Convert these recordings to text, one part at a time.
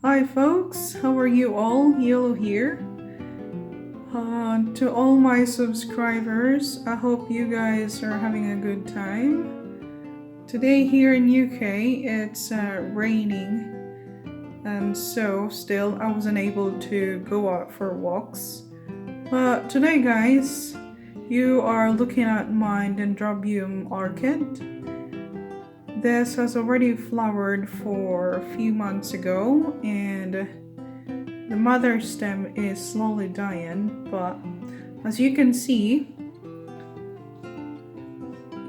Hi folks, how are you all? Yellow here. To all my subscribers, I hope you guys are having a good time. Today here in UK it's raining, and so still I wasn't able to go out for walks. But today guys, you are looking at my Dendrobium orchid. This has already flowered for a few months ago, and the mother stem is slowly dying, but as you can see,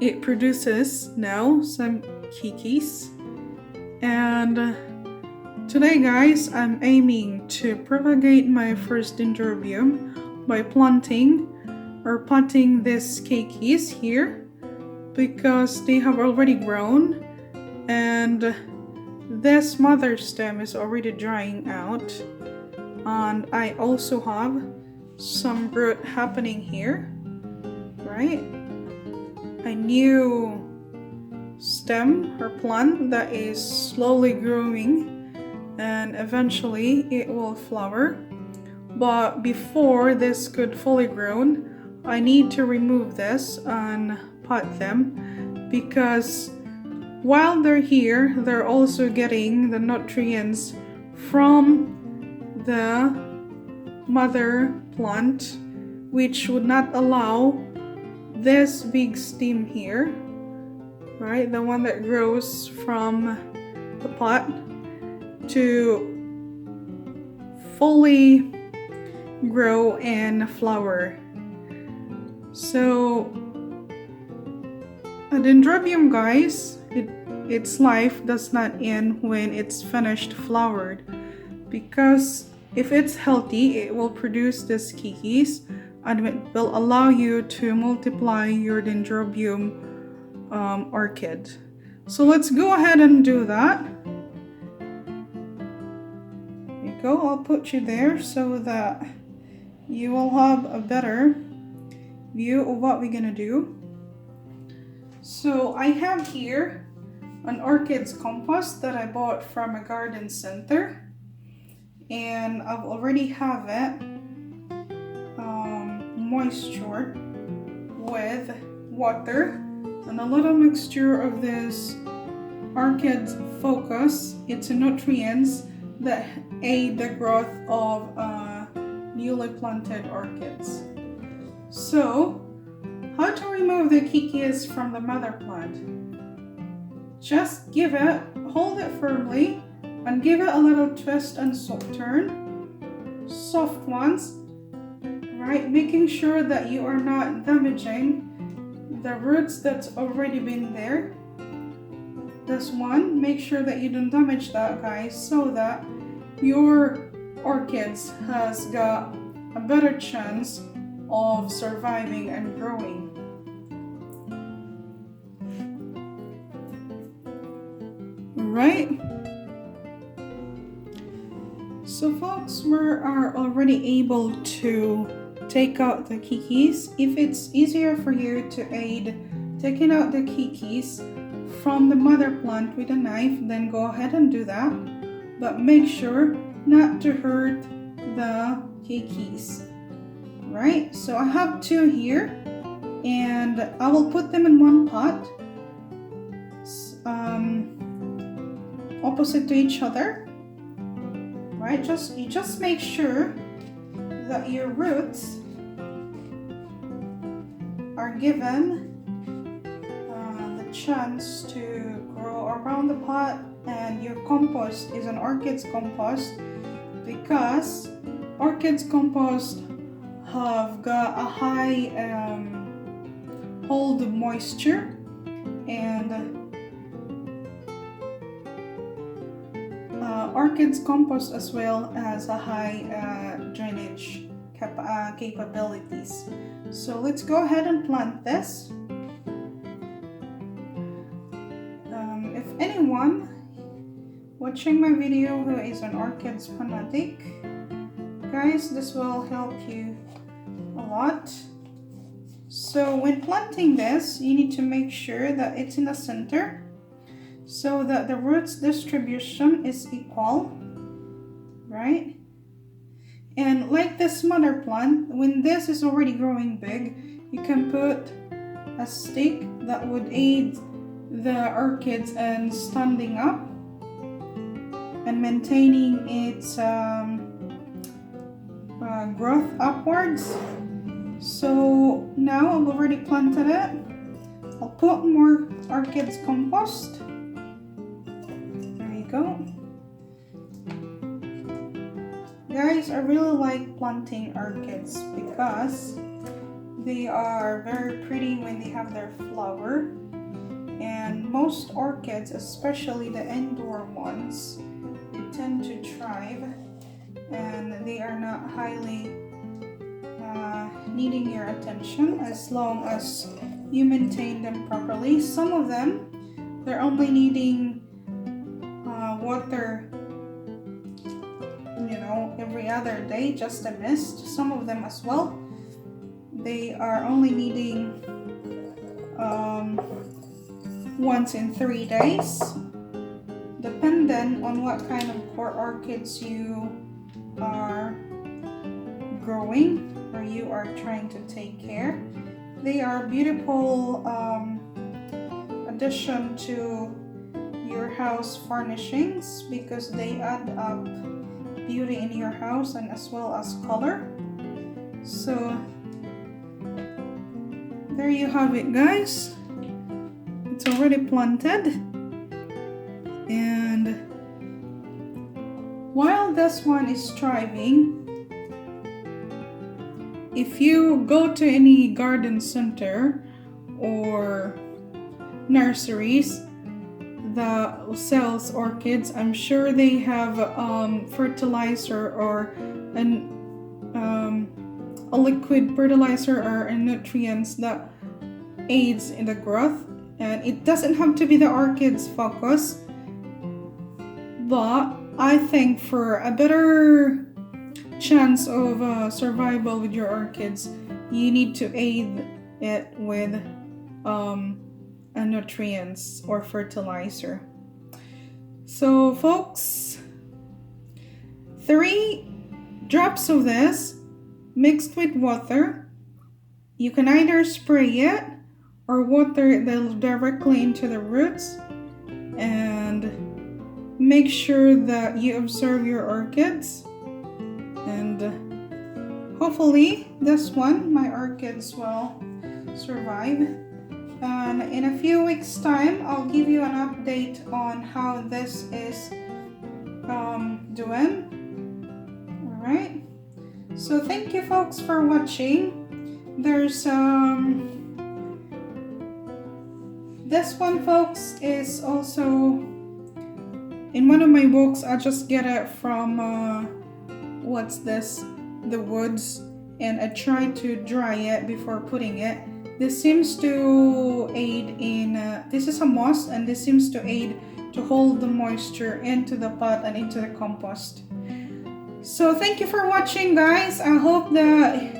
it produces now some Kiekis. And today guys, I'm aiming to propagate my first Dendrobium by planting or potting these Kiekis here, because they have already grown and this mother stem is already drying out, and I also have some root happening here, right? A new stem or plant that is slowly growing and eventually it will flower. But before this could fully grown, I need to remove this and pot them, because while they're here, they're also getting the nutrients from the mother plant, which would not allow this big stem here, right, the one that grows from the pot, to fully grow and flower. So a dendrobium, guys, its life does not end when it's finished flowered, because if it's healthy, it will produce these Kiekis and it will allow you to multiply your dendrobium orchid. So let's go ahead and do that. There you go, I'll put you there so that you will have a better view of what we're gonna do. So I have here an orchids compost that I bought from a garden center, and I've already have it moistured with water and a little mixture of this orchid focus. It's a nutrients that aid the growth of newly planted orchids. So how to remove the Kiekis from the mother plant? Just hold it firmly and give it a little twist and turn, soft ones, right? Making sure that you are not damaging the roots that's already been there. This one, make sure that you don't damage that, guys, so that your orchids has got a better chance of surviving and growing. Right? So folks, we are already able to take out the Kiekis. If it's easier for you to aid taking out the Kiekis from the mother plant with a knife, then go ahead and do that. But make sure not to hurt the Kiekis. Right, so I have two here, and I will put them in one pot, opposite to each other. Right, you just make sure that your roots are given the chance to grow around the pot, and your compost is an orchids compost, because orchids compost have got a high hold of moisture, and orchids compost as well as a high drainage capabilities. So let's go ahead and plant this. If anyone watching my video who is an orchids fanatic, guys, this will help you a lot. So when planting this, you need to make sure that it's in the center so that the roots distribution is equal. right? And like this mother plant, when this is already growing big, you can put a stick that would aid the orchids in standing up and maintaining its growth upwards. So now I've already planted it. I'll put more orchids compost. There you go. Guys, I really like planting orchids because they are very pretty when they have their flower. And most orchids, especially the indoor ones, they tend to thrive and they are not highly needing your attention as long as you maintain them properly. Some of them, they're only needing water, every other day, just a mist. Some of them as well, they are only needing once in 3 days, depending on what kind of orchids you are growing or you are trying to take care. They are beautiful addition to your house furnishings because they add up beauty in your house and as well as color. So there you have it, guys. It's already planted, and while this one is thriving, if you go to any garden center or nurseries that sells orchids, I'm sure they have fertilizer or a liquid fertilizer or nutrients that aids in the growth. And it doesn't have to be the orchids focus, but I think for a better chance of survival with your orchids, you need to aid it with nutrients or fertilizer. So folks, 3 drops of this mixed with water. You can either spray it or water it directly into the roots, and make sure that you observe your orchids, and hopefully this one, my orchids will survive. And in a few weeks time, I'll give you an update on how this is doing. Alright, so thank you folks for watching. There's this one, folks, is also in one of my books. I just get it from what's this, the woods, and I try to dry it before putting it. This seems to aid in this is a moss, and this seems to aid to hold the moisture into the pot and into the compost. So thank you for watching, guys. I hope that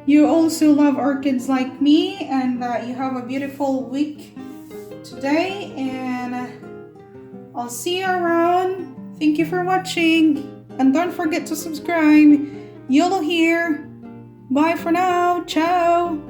you also love orchids like me and that you have a beautiful week today, and I'll see you around. Thank you for watching, and don't forget to subscribe. YOLO here. Bye for now. Ciao.